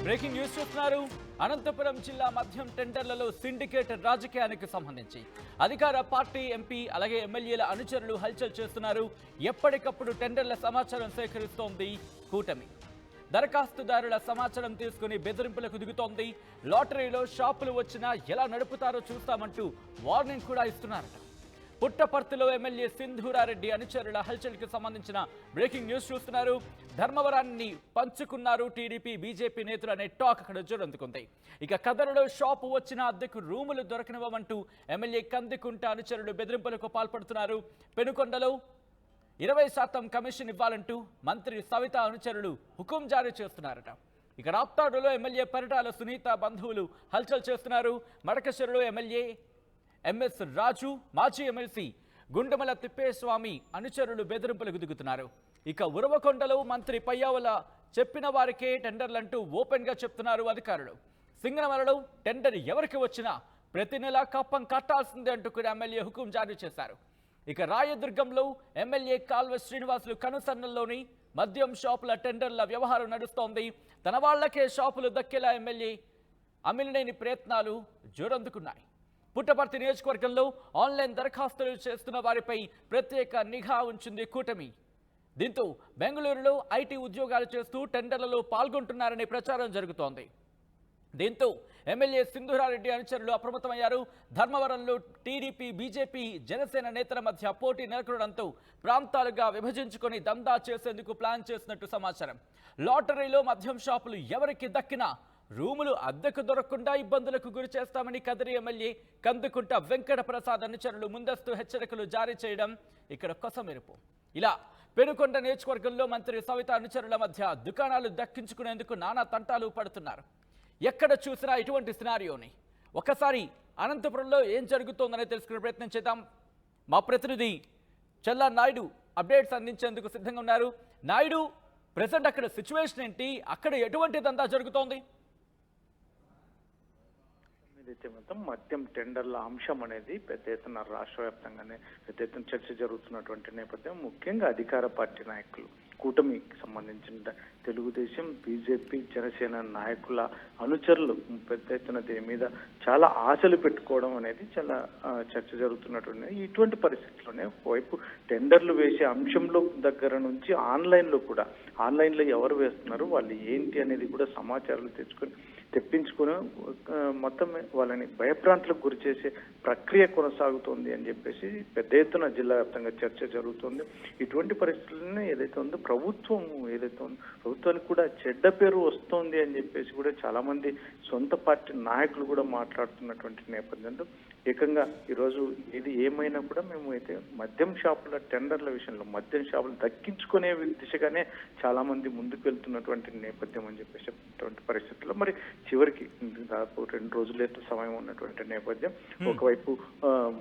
Breaking news చూస్తున్నారు. అనంతపురం జిల్లా మద్యం టెండర్లలో సిండికేట్ రాజకీయానికి సంబంధించి అధికార పార్టీ ఎంపీ అలాగే ఎమ్మెల్యేల అనుచరులు హల్చల్ చేస్తున్నారు. ఎప్పటికప్పుడు టెండర్ల సమాచారం సేకరిస్తోంది కూటమి. దరఖాస్తుదారుల సమాచారం తీసుకుని బెదిరింపులకు దిగుతోంది. లాటరీలో షాపులు వచ్చినా ఎలా నడుపుతారో చూస్తామంటూ వార్నింగ్ కూడా ఇస్తున్నారట. పుట్టపర్తిలో ఎమ్మెల్యే సింధూరారెడ్డి అనుచరుల హల్చల్కి సంబంధించిన బ్రేకింగ్ న్యూస్ చూస్తున్నారు. ధర్మవరాన్ని పంచుకున్నారు టీడీపీ బీజేపీ నేతలు అనే టాక్ అక్కడ జోరందుకుంది. ఇక కదరులో షాపు వచ్చిన అద్దెకు రూములు దొరకనివ్వమంటూ ఎమ్మెల్యే కందికుంట అనుచరులు బెదిరింపులకు పాల్పడుతున్నారు. పెనుకొండలో 20% కమిషన్ ఇవ్వాలంటూ మంత్రి సవిత అనుచరులు హుకుం జారీ చేస్తున్నారట. ఇక రాప్తాడులో ఎమ్మెల్యే పరిటాల సునీత బంధువులు హల్చల్ చేస్తున్నారు. మడకశిరలో ఎమ్మెల్యే ఎంఎస్ రాజు, మాజీ ఎమ్మెల్సీ గుండమల తిప్పేస్వామి అనుచరులు బెదిరింపులకు దిగుతున్నారు. ఇక ఉరవకొండలో మంత్రి పయ్యావుల చెప్పిన వారికే టెండర్లంటూ ఓపెన్గా చెప్తున్నారు అధికారులు. సింగనమలలో టెండర్ ఎవరికి వచ్చినా ప్రతి నెల కప్పం కట్టాల్సిందే అంటూ కూడా ఎమ్మెల్యే హుకుం జారీ చేశారు. ఇక రాయదుర్గంలో ఎమ్మెల్యే కాల్వ శ్రీనివాసులు కనుసన్నల్లోని మద్యం షాపుల టెండర్ల వ్యవహారం నడుస్తోంది. తన వాళ్లకే షాపులు దక్కేలా ఎమ్మెల్యే అమిలినేని ప్రయత్నాలు జోరందుకున్నాయి. పుట్టపర్తి నియోజకవర్గంలో ఆన్లైన్ దరఖాస్తులు చేస్తున్న వారిపై ప్రత్యేక నిఘా ఉంచింది కూటమి. దీంతో బెంగళూరులో ఐటీ ఉద్యోగాలు చేస్తూ టెండర్లలో పాల్గొంటున్నారనే ప్రచారం జరుగుతోంది. దీంతో ఎమ్మెల్యే సింధూరారెడ్డి అనుచరులు అప్రమత్తమయ్యారు. ధర్మవరంలో టీడీపీ బీజేపీ జనసేన నేతల మధ్య పోటీ నెలకొనడంతో ప్రాంతాలుగా విభజించుకొని దందా చేసేందుకు ప్లాన్ చేసినట్టు సమాచారం. లాటరీలో మద్యం షాపులు ఎవరికి దక్కినా రూములు అద్దెకు దొరకకుండా ఇబ్బందులకు గురి చేస్తామని కదిరి ఎమ్మెల్యే కందుకుంట వెంకట ప్రసాద్ అనుచరులు ముందస్తు హెచ్చరికలు జారీ చేయడం ఇక్కడ కొసమెరుపు. ఇలా పెనుకొండ నియోజకవర్గంలో మంత్రి సవిత అనుచరుల మధ్య దుకాణాలు దక్కించుకునేందుకు నానా తంటాలు పడుతున్నారు. ఎక్కడ చూసినా ఇటువంటి సినారియోని. ఒకసారి అనంతపురంలో ఏం జరుగుతోందని తెలుసుకునే ప్రయత్నం చేద్దాం. మా ప్రతినిధి చెల్లా నాయుడు అప్డేట్స్ అందించేందుకు సిద్ధంగా ఉన్నారు. నాయుడు, ప్రెసెంట్ అక్కడ సిచ్యువేషన్ ఏంటి? అక్కడ ఎటువంటి దందా జరుగుతోంది? ఏదైతే మొత్తం మద్యం టెండర్ల అంశం అనేది పెద్ద ఎత్తున రాష్ట్ర వ్యాప్తంగానే పెద్ద ఎత్తున చర్చ జరుగుతున్నటువంటి నేపథ్యం, ముఖ్యంగా అధికార పార్టీ నాయకులు, కూటమికి సంబంధించిన తెలుగుదేశం, బీజేపీ, జనసేన నాయకుల అనుచరులు పెద్ద ఎత్తున దీని మీద చాలా ఆశలు పెట్టుకోవడం అనేది చాలా చర్చ జరుగుతున్నటువంటి ఇటువంటి పరిస్థితుల్లోనే ఒకవైపు టెండర్లు వేసే అంశంలో దగ్గర నుంచి ఆన్లైన్లో ఎవరు వేస్తున్నారు, వాళ్ళు ఏంటి అనేది కూడా సమాచారాలు తెప్పించుకుని మొత్తం వాళ్ళని భయభ్రాంతులకు గురి చేసే ప్రక్రియ కొనసాగుతోంది అని చెప్పేసి పెద్ద ఎత్తున జిల్లా వ్యాప్తంగా చర్చ జరుగుతుంది. ఇటువంటి పరిస్థితులను ఏదైతే ఉందో ప్రభుత్వానికి కూడా చెడ్డ పేరు వస్తోంది అని చెప్పేసి కూడా చాలా మంది సొంత పార్టీ నాయకులు కూడా మాట్లాడుతున్నటువంటి నేపథ్యంలో ఏకంగా ఈరోజు ఇది ఏమైనా కూడా మేము అయితే మద్యం షాపుల టెండర్ల విషయంలో మద్యం షాపులు దక్కించుకునే దిశగానే చాలా మంది ముందుకు వెళ్తున్నటువంటి నేపథ్యం అని చెప్పేసి పరిస్థితుల్లో మరి చివరికి దాదాపు 2 రోజులే సమయం ఉన్నటువంటి నేపథ్యం. ఒకవైపు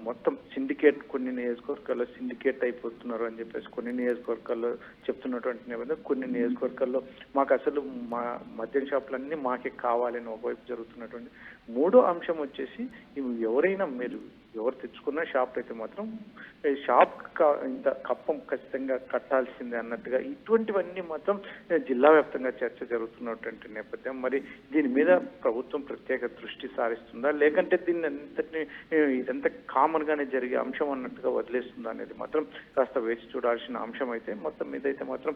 మొత్తం సిండికేట్, కొన్ని నియోజకవర్గాల్లో సిండికేట్ అయిపోతున్నారు అని చెప్పేసి కొన్ని నియోజకవర్గాల్లో చెప్తున్నటువంటి నేపథ్యం. కొన్ని నియోజకవర్గాల్లో మాకు అసలు మా మద్యం షాపులన్నీ మాకే కావాలని ఒకవైపు జరుగుతున్నటువంటి. మూడో అంశం వచ్చేసి ఎవరైనా మీరు ఎవరు తెచ్చుకున్న షాప్ అయితే మాత్రం షాప్ ఇంత కప్పం ఖచ్చితంగా కట్టాల్సిందే అన్నట్టుగా ఇటువంటివన్నీ మాత్రం జిల్లా వ్యాప్తంగా చర్చ జరుగుతున్నటువంటి నేపథ్యం. మరి దీని మీద ప్రభుత్వం ప్రత్యేక దృష్టి సారిస్తుందా, లేకంటే దీన్ని అంతటిని ఇదంతా కామన్ గానే జరిగే అంశం అన్నట్టుగా వదిలేస్తుందా అనేది మాత్రం కాస్త వేచి చూడాల్సిన అంశం. అయితే మొత్తం మీదైతే మాత్రం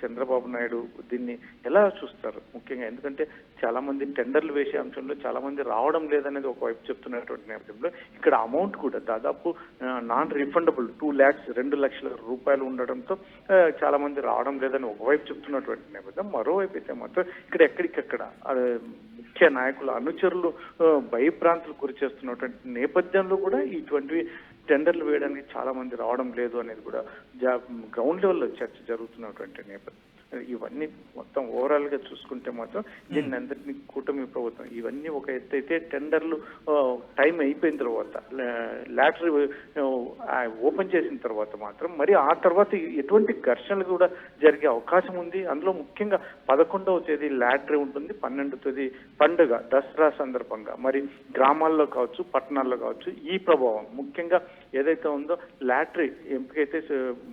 చంద్రబాబు నాయుడు దీన్ని ఎలా చూస్తారు ముఖ్యంగా, ఎందుకంటే చాలా మంది టెండర్లు వేసే అంశంలో చాలా మంది రావడం లేదనేది ఒకవైపు చెప్తున్నటువంటి నేపథ్యంలో ఇక్కడ అమౌంట్ కూడా దాదాపు నాన్ రిఫండబుల్ 2 లక్షల రూపాయలు ఉండడంతో చాలా మంది రావడం లేదని ఒకవైపు చెప్తున్నటువంటి నేపథ్యం. మరోవైపు అయితే మాత్రం ఇక్కడ ఎక్కడికక్కడ ముఖ్య నాయకుల అనుచరులు భయభ్రాంతులు గురి చేస్తున్నటువంటి నేపథ్యంలో కూడా ఇటువంటివి టెండర్లు వేయడానికి చాలా మంది రావడం లేదు అనేది కూడా గ్రౌండ్ లెవెల్లో చర్చ జరుగుతున్నటువంటి నేపథ్యం. ఇవన్నీ మొత్తం ఓవరాల్ గా చూసుకుంటే మాత్రం దీన్ని అందరినీ కూటమి ప్రభుత్వం ఇవన్నీ ఒక ఎత్తు అయితే, టెండర్లు టైం అయిపోయిన తర్వాత లాటరీ ఓపెన్ చేసిన తర్వాత మాత్రం మరి ఆ తర్వాత ఎటువంటి ఘర్షణలు కూడా జరిగే అవకాశం ఉంది. అందులో ముఖ్యంగా 11వ తేదీ లాటరీ ఉంటుంది, 12వ తేదీ పండుగ దసరా సందర్భంగా మరి గ్రామాల్లో కావచ్చు పట్టణాల్లో కావచ్చు ఈ ప్రభావం ముఖ్యంగా ఏదైతే ఉందో లాటరీ ఎంపికైతే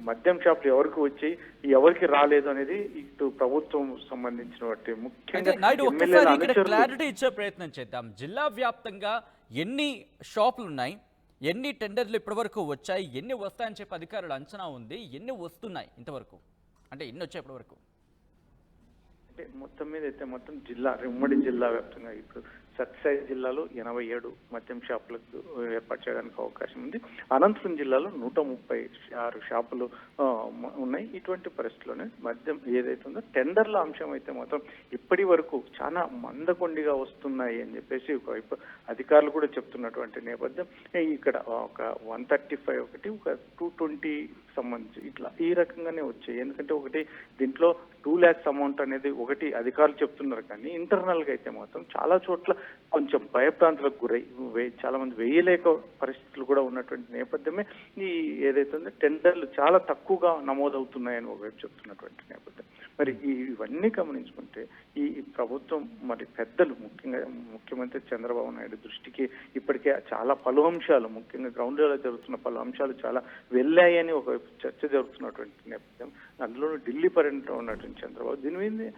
మద్యం షాపులు ఎవరికి వచ్చి ఎవరికి రాలేదు అనేది ఇటు ప్రభుత్వం సంబంధించిన ముఖ్యంగా నాయుడు ఎమ్మెల్యేల ఒక్కసారి ఇక్కడ అనుచరులు క్లారిటీ ఇచ్చే ప్రయత్నం చేద్దాం. జిల్లా వ్యాప్తంగా ఎన్ని షాపులు ఉన్నాయి, ఎన్ని టెండర్లు ఇప్పటివరకు వచ్చాయి, ఎన్ని వస్తాయని చెప్పి అధికారుల అంచనా ఉంది, ఎన్ని వస్తున్నాయి ఇంతవరకు, అంటే ఎన్ని వచ్చాయి ఇప్పటివరకు? అంటే మొత్తం మీద అయితే మొత్తం జిల్లా ఉమ్మడి జిల్లా వ్యాప్తంగా ఇప్పుడు సత్యసాయి జిల్లాలో 87 మద్యం షాపులకు ఏర్పాటు చేయడానికి అవకాశం ఉంది. అనంతపురం జిల్లాలో 136 షాపులు ఉన్నాయి. ఇటువంటి పరిస్థితుల్లోనే మద్యం ఏదైతే ఉందో టెండర్ల అంశం అయితే మాత్రం ఇప్పటి వరకు చాలా మందకొండిగా వస్తున్నాయి అని చెప్పేసి ఒకవైపు అధికారులు కూడా చెప్తున్నటువంటి నేపథ్యం. ఇక్కడ ఒక 135 ఒకటి, ఒక 220 సంబంధించి ఇట్లా ఈ రకంగానే వచ్చాయి. ఎందుకంటే ఒకటి దీంట్లో 2 lakhs అమౌంట్ అనేది ఒకటి అధికారులు చెప్తున్నారు, కానీ ఇంటర్నల్ గా అయితే మాత్రం చాలా చోట్ల కొంచెం భయప్రాంతాలకు గురై చాలా మంది వేయలేక పరిస్థితులు కూడా ఉన్నటువంటి నేపథ్యమే ఈ ఏదైతే ఉందో టెండర్లు చాలా తక్కువగా నమోదవుతున్నాయని ఒకవైపు చెప్తున్నటువంటి నేపథ్యం. మరి ఇవన్నీ గమనించుకుంటే ఈ ప్రభుత్వం మరి పెద్దలు ముఖ్యంగా ముఖ్యమంత్రి చంద్రబాబు నాయుడు దృష్టికి ఇప్పటికే చాలా పలు అంశాలు, ముఖ్యంగా గ్రౌండ్ లెవెల్లో జరుగుతున్న పలు అంశాలు చాలా వెళ్ళాయని ఒకవైపు చర్చ జరుగుతున్నటువంటి నేపథ్యం. అందులో ఢిల్లీ పర్యటనలో ఉన్నటువంటి చంద్రబాబు దీని మీద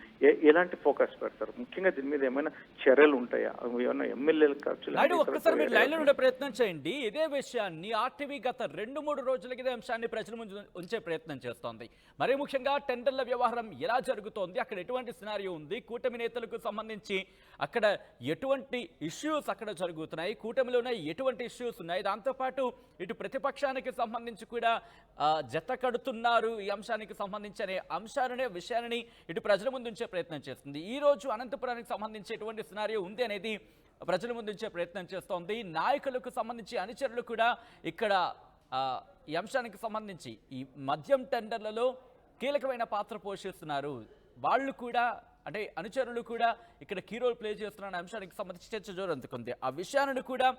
ఎలాంటి ఫోకస్ పెడతారు, ముఖ్యంగా దీని మీద ఏమైనా చర్యలు ఉంటాయా, ఏమైనా ఎమ్మెల్యేలు ఒక్కసారి మీరు లైన్ లో ఉండే ప్రయత్నం చేయండి. ఇదే విషయాన్ని ఆర్టీవీ గత 2-3 రోజులకి ఇదే అంశాన్ని ప్రజల ముందు ఉంచే ప్రయత్నం చేస్తోంది. మరీ ముఖ్యంగా టెండర్ల వ్యవహారం ఎలా జరుగుతోంది, అక్కడ ఎటువంటి సినారియో ఉంది, కూటమి నేతలకు సంబంధించి అక్కడ ఎటువంటి ఇష్యూస్ అక్కడ జరుగుతున్నాయి, కూటమిలోనే ఎటువంటి ఇష్యూస్ ఉన్నాయి, దాంతోపాటు ఇటు ప్రతిపక్షానికి సంబంధించి కూడా జత కడుతున్నారు ఈ అంశానికి సంబంధించి అనే అంశాలనే విషయాన్ని ఇటు ప్రజల ముందు ఉంచే ప్రయత్నం చేస్తుంది. ఈ రోజు అనంతపురానికి సంబంధించి ఎటువంటి సినారియో ఉంది అనేది ప్రజల ముందు ఉంచే ప్రయత్నం చేస్తోంది. నాయకులకు సంబంధించి అనుచరులు కూడా ఇక్కడ ఈ అంశానికి సంబంధించి ఈ మద్యం టెండర్లలో కీలకమైన పాత్ర పోషిస్తున్నారు. వాళ్ళు కూడా అంటే అనుచరులు కూడా ఇక్కడ కీ రోల్ ప్లే చేస్తున్న అంశానికి సంబంధించి చర్చ జోరందుకుంది. ఆ విషయాలను కూడా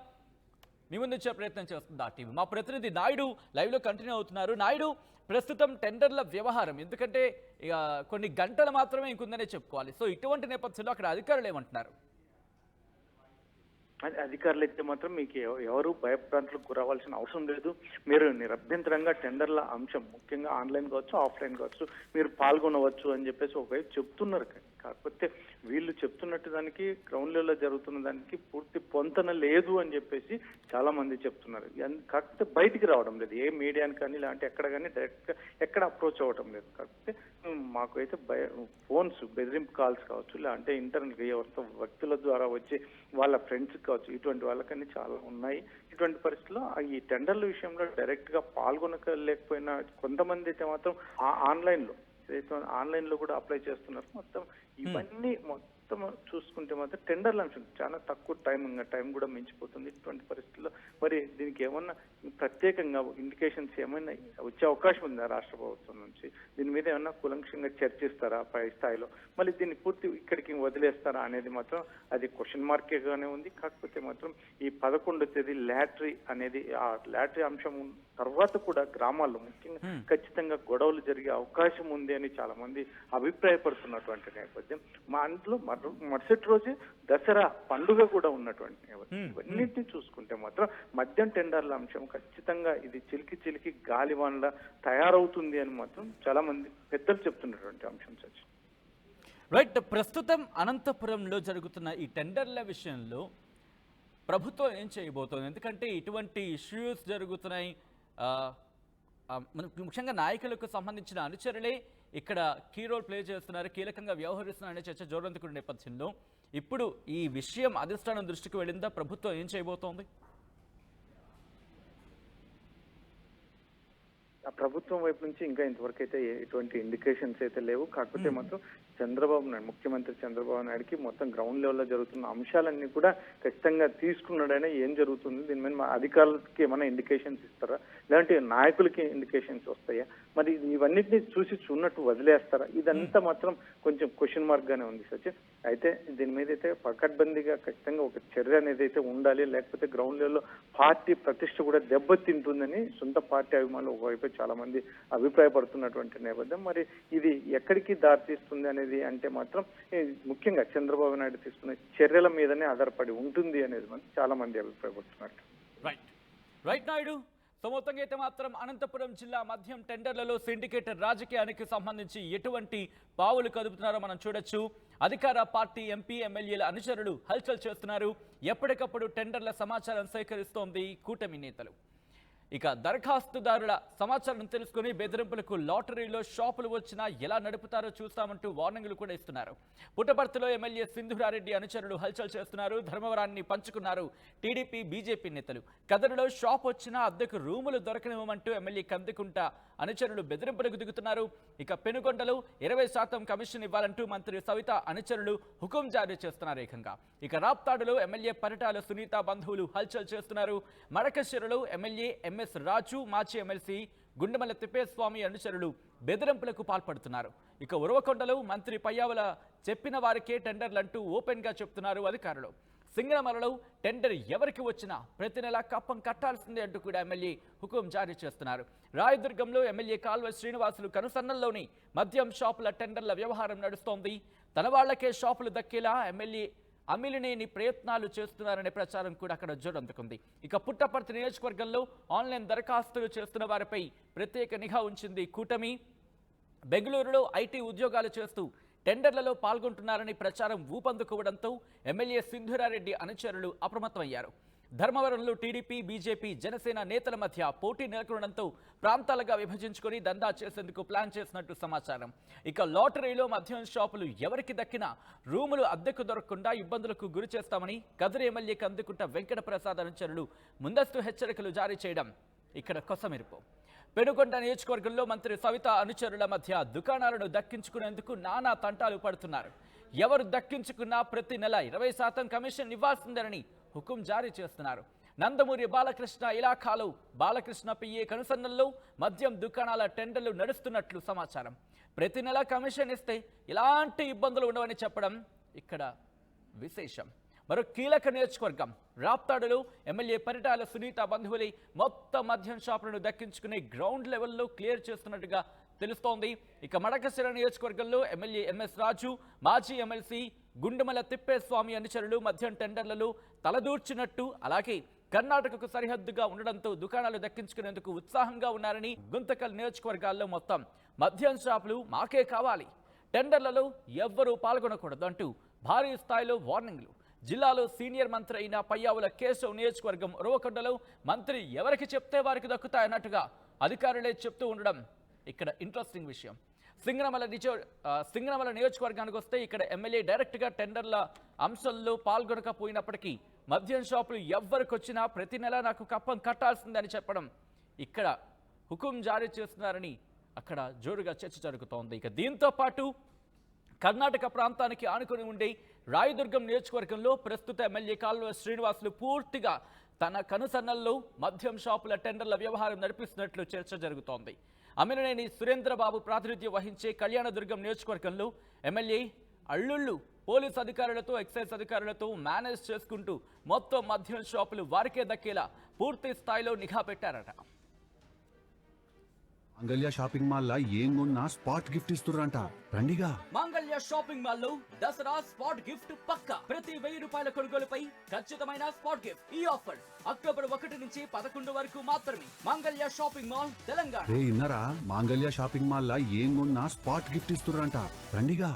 మీ ముందు వచ్చే ప్రయత్నం చేస్తుంది ఆ టీవీ. మా ప్రతినిధి నాయుడు లైవ్లో కంటిన్యూ అవుతున్నారు. నాయుడు, ప్రస్తుతం టెండర్ల వ్యవహారం ఎందుకంటే కొన్ని గంటలు మాత్రమే ఇంకుందనే చెప్పుకోవాలి. సో ఇటువంటి నేపథ్యంలో అక్కడ అధికారులు ఏమంటున్నారు? అధికారులు అయితే మాత్రం మీకు ఎవరు భయప్రాంతాలకు గురవ్వాల్సిన అవసరం లేదు. మీరు నిరభ్యంతరంగా టెండర్ల అంశం ముఖ్యంగా ఆన్లైన్ కావచ్చు, ఆఫ్లైన్ కావచ్చు, మీరు పాల్గొనవచ్చు అని చెప్పేసి ఒకవైపు చెప్తున్నారు. కాకపోతే వీళ్ళు చెప్తున్నట్టు దానికి గ్రౌండ్ లెవెల్లో జరుగుతున్న దానికి పూర్తి పొంతన లేదు అని చెప్పేసి చాలా మంది చెప్తున్నారు. కాకపోతే బయటికి రావడం లేదు, ఏ మీడియాని కానీ ఇలాంటి ఎక్కడ కానీ డైరెక్ట్ గా ఎక్కడ అప్రోచ్ అవ్వడం లేదు. కాకపోతే మాకు అయితే ఫోన్స్ బెదిరింపు కాల్స్ కావచ్చు, లేదంటే ఇంటర్నెట్ ఎవరితో వ్యక్తుల ద్వారా వచ్చి వాళ్ళ ఫ్రెండ్స్ కావచ్చు, ఇటువంటి వాళ్ళకన్నీ చాలా ఉన్నాయి. ఇటువంటి పరిస్థితుల్లో ఈ టెండర్ల విషయంలో డైరెక్ట్ గా పాల్గొనలేకపోయినా కొంతమంది అయితే మాత్రం ఆన్లైన్ లో కూడా అప్లై చేస్తున్నారు. మొత్తం ఇవన్నీ చూసుకుంటే మాత్రం టెండర్ల అంశం చాలా తక్కువ టైం కూడా మించిపోతుంది. ఇటువంటి పరిస్థితుల్లో మరి దీనికి ఏమన్నా ప్రత్యేకంగా ఇండికేషన్స్ ఏమైనా వచ్చే అవకాశం ఉందా రాష్ట్ర ప్రభుత్వం నుంచి? దీని మీద ఏమన్నా కూలంకషంగా చర్చిస్తారా పై స్థాయిలో? మళ్ళీ దీన్ని పూర్తి ఇక్కడికి వదిలేస్తారా అనేది మాత్రం అది క్వశ్చన్ మార్కేగానే ఉంది. కాకపోతే మాత్రం ఈ 11వ తేదీ లాటరీ అనేది ఆ లాటరీ అంశం తర్వాత కూడా గ్రామాల్లో ముఖ్యంగా ఖచ్చితంగా గొడవలు జరిగే అవకాశం ఉంది అని చాలా మంది అభిప్రాయపడుతున్నటువంటి నేపథ్యం. మా అందులో మరుసటి రోజే దసరా పండుగ కూడా ఉన్నటువంటి నేపథ్యం. ఇవన్నింటినీ చూసుకుంటే మాత్రం మద్యం టెండర్ల అంశం ఖచ్చితంగా ఇది చిలికి గాలివాన్లా తయారవుతుంది అని మాత్రం చాలా మంది పెద్దలు చెప్తున్నటువంటి అంశం. సచి రైట్, ప్రస్తుతం అనంతపురంలో జరుగుతున్న ఈ టెండర్ల విషయంలో ప్రభుత్వం ఏం చేయబోతోంది? ఎందుకంటే ఇటువంటి ఇష్యూస్ జరుగుతున్నాయి, ముఖ్యంగా నాయకులకు సంబంధించిన అనుచరులే ఇక్కడ కీ రోల్ ప్లే చేస్తున్నారు, కీలకంగా వ్యవహరిస్తున్నారనే చర్చ జోరందుకున్న నేపథ్యంలో ఇప్పుడు ఈ విషయం అధిష్టానం దృష్టికి వెళ్ళిందా? ప్రభుత్వం ఏం చేయబోతోంది? ప్రభుత్వం వైపు నుంచి ఇంకా ఇంతవరకు అయితే ఎటువంటి ఇండికేషన్స్ అయితే లేవు. కాకపోతే మాత్రం చంద్రబాబు నాయుడు, ముఖ్యమంత్రి చంద్రబాబు నాయుడుకి మొత్తం గ్రౌండ్ లెవెల్లో జరుగుతున్న అంశాలన్నీ కూడా ఖచ్చితంగా తీసుకున్నాడైనా ఏం జరుగుతుంది, దీని మీద అధికారులకి ఏమైనా ఇండికేషన్స్ ఇస్తారా, లేదంటే నాయకులకి ఇండికేషన్స్ వస్తాయా, మరి ఇవన్నిటిని చూన్నట్టు వదిలేస్తారా? ఇదంతా మాత్రం కొంచెం క్వశ్చన్ మార్క్ గానే ఉంది సచిన్. అయితే దీని మీద అయితే పకడ్బందీగా ఖచ్చితంగా ఒక చర్య అనేది అయితే ఉండాలి, లేకపోతే గ్రౌండ్ లెవెల్లో పార్టీ ప్రతిష్ట కూడా దెబ్బతింటుందని సొంత పార్టీ అభిమానులు ఒకవైపు చాలా మంది అభిప్రాయపడుతున్నటువంటి నేపథ్యం. మరి ఇది ఎక్కడికి దారితీస్తుంది అనేది అంటే మాత్రం ముఖ్యంగా చంద్రబాబు నాయుడు తీసుకునే చర్యల మీదనే ఆధారపడి ఉంటుంది అనేది చాలా మంది అభిప్రాయపడుతున్నారు. రైట్ నాయుడు, సో మొత్తంగా అయితే మాత్రం అనంతపురం జిల్లా మద్యం టెండర్లలో సిండికేటర్ రాజకీయానికి సంబంధించి ఎటువంటి పావులు కదుపుతున్నారో మనం చూడొచ్చు. అధికార పార్టీ ఎంపీ ఎమ్మెల్యేల అనుచరులు హల్చల్ చేస్తున్నారు. ఎప్పటికప్పుడు టెండర్ల సమాచారం సేకరిస్తోంది కూటమి నేతలు. ఇక దరఖాస్తుదారుల సమాచారం తెలుసుకుని బెదిరింపులకు లాటరీలో షాపులు వచ్చినా ఎలా నడుపుతారో చూస్తామంటూ వార్నింగ్లు కూడా ఇస్తున్నారు. పుట్టపర్తిలో ఎమ్మెల్యే సింధూరారెడ్డి అనుచరులు హల్చల్ చేస్తున్నారు. ధర్మవరాన్ని పంచుకున్నారు టీడీపీ బీజేపీ నేతలు. కదరులో షాప్ వచ్చినా అద్దెకు రూములు దొరకనివ్వమంటూ ఎమ్మెల్యే కందికుంట అనుచరులు బెదిరింపులకు దిగుతున్నారు. ఇక పెనుగొండలో 20% కమిషన్ ఇవ్వాలంటూ మంత్రి సవిత అనుచరులు హుకుం జారీ చేస్తున్నారు ఏకంగా. ఇక రాప్తాడులో ఎమ్మెల్యే పరిటాల సునీత బంధువులు హల్చల్ చేస్తున్నారు. మడకశిరలో ఎమ్మెల్యే ఎంఎస్ రాజు, మాజీ ఎమ్మెల్సీ గుండెమల్ల తిప్పేస్వామి అనుచరులు బెదిరింపులకు పాల్పడుతున్నారు. ఇక ఉరవకొండలో మంత్రి పయ్యావుల చెప్పిన వారికే టెండర్లంటూ ఓపెన్ గా చెప్తున్నారు అధికారులు. సింగనమలలో టెండర్ ఎవరికి వచ్చినా ప్రతి నెల కప్పం కట్టాల్సిందే అంటూ కూడా ఎమ్మెల్యే హుకుం జారీ చేస్తున్నారు. రాయదుర్గంలో ఎమ్మెల్యే కాల్వ శ్రీనివాసులు కనుసన్నల్లోని మద్యం షాపుల టెండర్ల వ్యవహారం నడుస్తోంది. తన వాళ్లకే షాపులు దక్కేలా ఎమ్మెల్యే అమిలినేని ప్రయత్నాలు చేస్తున్నారనే ప్రచారం కూడా అక్కడ జోరందుకుంది. ఇక పుట్టపర్తి నియోజకవర్గంలో ఆన్లైన్ దరఖాస్తులు చేస్తున్న వారిపై ప్రత్యేక నిఘా ఉంచింది కూటమి. బెంగళూరులో ఐటీ ఉద్యోగాలు చేస్తూ టెండర్లలో పాల్గొంటున్నారని ప్రచారం ఊపందుకోవడంతో ఎమ్మెల్యే సింధూరారెడ్డి అనుచరులు అప్రమత్తమయ్యారు. ధర్మవరంలో టీడీపీ, బీజేపీ, జనసేన నేతల మధ్య పోటీ నెలకొనడంతో ప్రాంతాలుగా విభజించుకొని దందా చేసేందుకు ప్లాన్ చేసినట్టు సమాచారం. ఇక లాటరీలో మద్యం షాపులు ఎవరికి దక్కినా రూములు అద్దెకు దొరకకుండా ఇబ్బందులకు గురి చేస్తామని కదిరి ఎమ్మెల్యే కందుకుంట వెంకటప్రసాద్ అనుచరులు ముందస్తు హెచ్చరికలు జారీ చేయడం ఇక్కడ కొసమెరుపు. పెనుగొండ నియోజకవర్గంలో మంత్రి సవిత అనుచరుల మధ్య దుకాణాలను దక్కించుకునేందుకు నానా తంటాలు పడుతున్నారు. ఎవరు దక్కించుకున్నా ప్రతి నెల 20% కమిషన్ ఇవ్వాల్సిందేనని హుకుం జారీ చేస్తున్నారు. నందమూరి బాలకృష్ణ ఇలాఖాలో బాలకృష్ణ పిఏ కనుసన్నల్లో మద్యం దుకాణాల టెండర్లు నడుస్తున్నట్లు సమాచారం. ప్రతి నెల కమిషన్ ఇస్తే ఎలాంటి ఇబ్బందులు ఉండవని చెప్పడం ఇక్కడ విశేషం. మరో కీలక నియోజకవర్గం రాప్తాడులో ఎమ్మెల్యే పరిటాల సునీత బంధువులై మొత్తం మద్యం షాపులను దక్కించుకునే గ్రౌండ్ లెవెల్లో క్లియర్ చేస్తున్నట్టుగా తెలుస్తోంది. ఇక మడకశిర నియోజకవర్గంలో ఎమ్మెల్యే ఎంఎస్ రాజు, మాజీ ఎమ్మెల్సీ గుండెమల్ల తిప్పేస్వామి అనుచరులు మద్యం టెండర్లలో తలదూర్చినట్టు, అలాగే కర్ణాటకకు సరిహద్దుగా ఉండడంతో దుకాణాలు దక్కించుకునేందుకు ఉత్సాహంగా ఉన్నారని గుంతకల్ నియోజకవర్గాల్లో మొత్తం మద్యం షాపులు మాకే కావాలి, టెండర్లలో ఎవ్వరూ పాల్గొనకూడదు అంటూ భారీ స్థాయిలో వార్నింగ్లు. జిల్లాలో సీనియర్ మంత్రి అయిన పయ్యావుల కేశవ్ నియోజకవర్గం ఉరవకొండలో మంత్రి ఎవరికి చెప్తే వారికి దక్కుతాయన్నట్టుగా అధికారులే చెప్తూ ఉండడం ఇక్కడ ఇంట్రెస్టింగ్ విషయం. సింగనమల నియోజకవర్గానికి వస్తే ఇక్కడ ఎమ్మెల్యే డైరెక్ట్గా టెండర్ల అంశంలో పాల్గొనకపోయినప్పటికీ మద్యం షాపులు ఎవ్వరికి వచ్చినా ప్రతి నెల నాకు కప్పం కట్టాల్సిందని చెప్పడం ఇక్కడ హుకుం జారీ చేస్తున్నారని అక్కడ జోరుగా చర్చ జరుగుతోంది. ఇక దీంతో పాటు కర్ణాటక ప్రాంతానికి ఆనుకుని ఉండే రాయదుర్గం నియోజకవర్గంలో ప్రస్తుత ఎమ్మెల్యే కాల్వ శ్రీనివాసులు పూర్తిగా తన కనుసన్నల్లో మద్యం షాపుల టెండర్ల వ్యవహారం నడిపిస్తున్నట్లు చర్చ జరుగుతోంది. అమిలినేని సురేంద్రబాబు ప్రాతినిధ్యం వహించే కళ్యాణదుర్గం నియోజకవర్గంలో ఎమ్మెల్యే అల్లుళ్ళు పోలీస్ అధికారులతో, ఎక్సైజ్ అధికారులతో మేనేజ్ చేసుకుంటూ మొత్తం మద్యం షాపులు వారికే దక్కేలా పూర్తి స్థాయిలో నిఘా పెట్టారట. మాంగళ్య షాపింగ్ మాల్ లా ఏం కొన్నా స్పాట్ గిఫ్ట్ ఇస్తుర్రంట, రండిగా. మాంగళ్య షాపింగ్ మాల్ లో దసరా స్పాట్ గిఫ్ట్ పక్కా. ప్రతి 1000 రూపాయల కొనుగోలుపై ఖచ్చితమైన స్పాట్ గిఫ్ట్. ఈ ఆఫర్ అక్టోబర్ 1 నుంచి 11 వరకు మాత్రమే. మాంగళ్య షాపింగ్ మాల్, తెలంగాణ. ఇన్నరా మాంగళ్య షాపింగ్ మాల్ లా ఏం కొన్నా స్పాట్ గిఫ్ట్ ఇస్తుర్రంట, రండిగా.